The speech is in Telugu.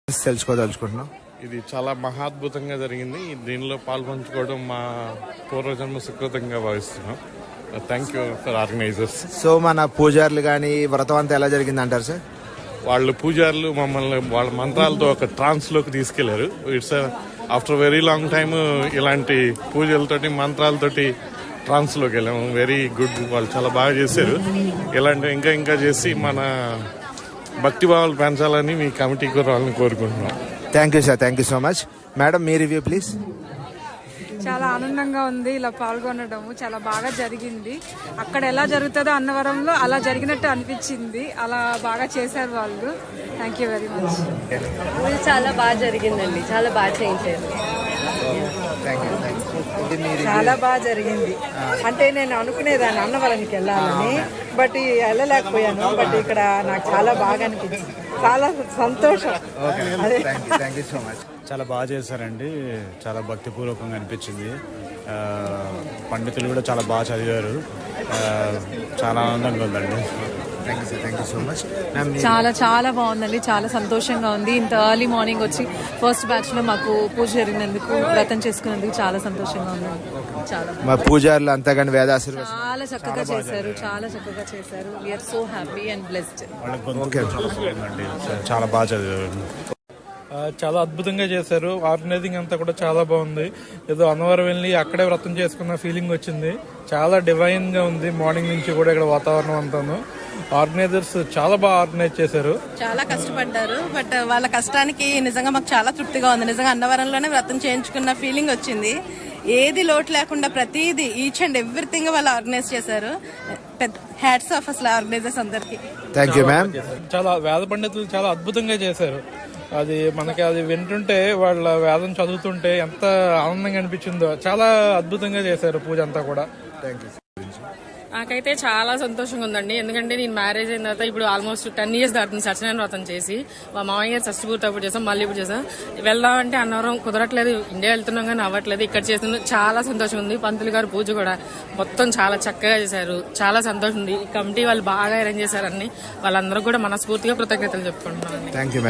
తెలుసుకోదలుచుకుంటున్నాం. ఇది చాలా మహాద్భుతంగా జరిగింది. దీనిలో పాల్పంచుకోవడం మా పూర్వజన్మ సుకృతంగా భావిస్తున్నాం. Thank you for organisers. So మన పూజారులు కానీ వ్రతం అంతా ఎలా జరిగింది అంటారు సార్? వాళ్ళు పూజారులు మమ్మల్ని వాళ్ళ మంత్రాలతో ఒక ట్రాన్స్ లోకి తీసుకెళ్లారు. It's after very long time ఇలాంటి పూజలతోటి మంత్రాలతోటి ట్రాన్స్ లోకి వెళ్ళాము. Very good. వాళ్ళు చాలా బాగా చేశారు. ఇలాంటి ఇంకా చేసి మన భక్తి భావాలు పెంచాలని మీ కమిటీకి వాళ్ళని కోరుకుంటున్నాం. Thank you sir. Thank you so much. Madam me review please. చాలా ఆనందంగా ఉంది ఇలా పాల్గొనడము. చాలా బాగా జరిగింది. అక్కడ ఎలా జరుగుతుందో అన్నవరంలో అలా జరిగినట్టు అనిపించింది. అలా బాగా చేశారు వాళ్ళు. Thank you very much. చాలా బాగా జరిగిందండి. చాలా బాగా చేయించారు. చాలా బాగా జరిగింది. అంటే నేను అనుకునేదాన్ని అన్నవరానికి వెళ్ళాలని, బట్ వెళ్ళలేకపోయాను. బట్ ఇక్కడ నాకు చాలా బాగా అనిపించింది. చాలా సంతోషం. చాలా బాగా చేశారండి. చాలా భక్తిపూర్వకంగా అనిపించింది. పండితులు కూడా చాలా బాగా చదివారు. చాలా ఆనందంగా ఉందండి. చాలా చాలా బాగుందండి. చాలా సంతోషంగా ఉంది. ఇంత ఎర్లీ మార్నింగ్ వచ్చి ఫస్ట్ బ్యాచ్ లో మాకు పూజ జరిగినందుకు, వ్రతం చేసుకున్నందుకు చాలా సంతోషంగా ఉంది. చాలా మా పూజారులు అంతగాని వేదాశీర్వాదం చాలా చక్కగా చేశారు. చాలా చక్కగా చేశారు. We are so happy and blessed. చాలా బాగా చదివారు. చాలా అద్భుతంగా చేశారు. ఆర్గనైజింగ్ అంతా కూడా చాలా బాగుంది. ఏదో అన్నవరం వెళ్ళి అక్కడే వ్రతం చేసుకున్న ఫీలింగ్ వచ్చింది. చాలా డివైన్ గా ఉంది. మార్నింగ్ నుంచి కూడా ఇక్కడ వాతావరణం అంతాను. ఆర్గనైజర్స్ చాలా బాగా ఆర్గనైజ్ చేశారు. చాలా కష్టపడ్డారు. బట్ వాళ్ళ కష్టానికి నిజంగా మాకు చాలా తృప్తిగా ఉంది. నిజంగా అన్నవరంలోనే వ్రతం చేయించుకున్న ఫీలింగ్ వచ్చింది. ఏది లోటు లేకుండా ప్రతిదీ ఈచ్ అండ్ ఎవ్రీథింగ్ వాళ్ళు ఆర్గనైజ్ చేశారు. హ్యాట్స్ ఆఫ్ అసలు ఆర్గనైజర్స్ అందరికి. Thank you ma'am. చాలా వేద పండితులు చాలా అద్భుతంగా చేశారు. అది మనకి అది వింటుంటే, వాళ్ళ వేదం చదువుతుంటే ఎంత ఆనందంగా అనిపించిందో. చాలా అద్భుతంగా చేశారు పూజ అంతా కూడా. నాకైతే చాలా సంతోషంగా ఉందండి. ఎందుకంటే నేను మ్యారేజ్ అయిన తర్వాత ఇప్పుడు ఆల్మోస్ట్ 10 years దాటింది సత్యనారాయణ వ్రతం చేసి. మా మామయ్య గారు షష్ఠి పూర్తి అప్పుడు చేసాం, మళ్ళీ ఇప్పుడు చేసాం. వెళ్దామంటే అన్నవరం కుదరట్లేదు. ఇండియా వెళ్తున్నాం కానీ అవ్వట్లేదు. ఇక్కడ చేస్తున్నాం. చాలా సంతోషం ఉంది. పంతులు గారు పూజ కూడా మొత్తం చాలా చక్కగా చేశారు. చాలా సంతోషం ఉంది. ఈ కమిటీ వాళ్ళు బాగా అరేంజ్ చేశారని వాళ్ళందరూ కూడా మనస్ఫూర్తిగా కృతజ్ఞతలు చెప్పుకుంటున్నాం. Thank you.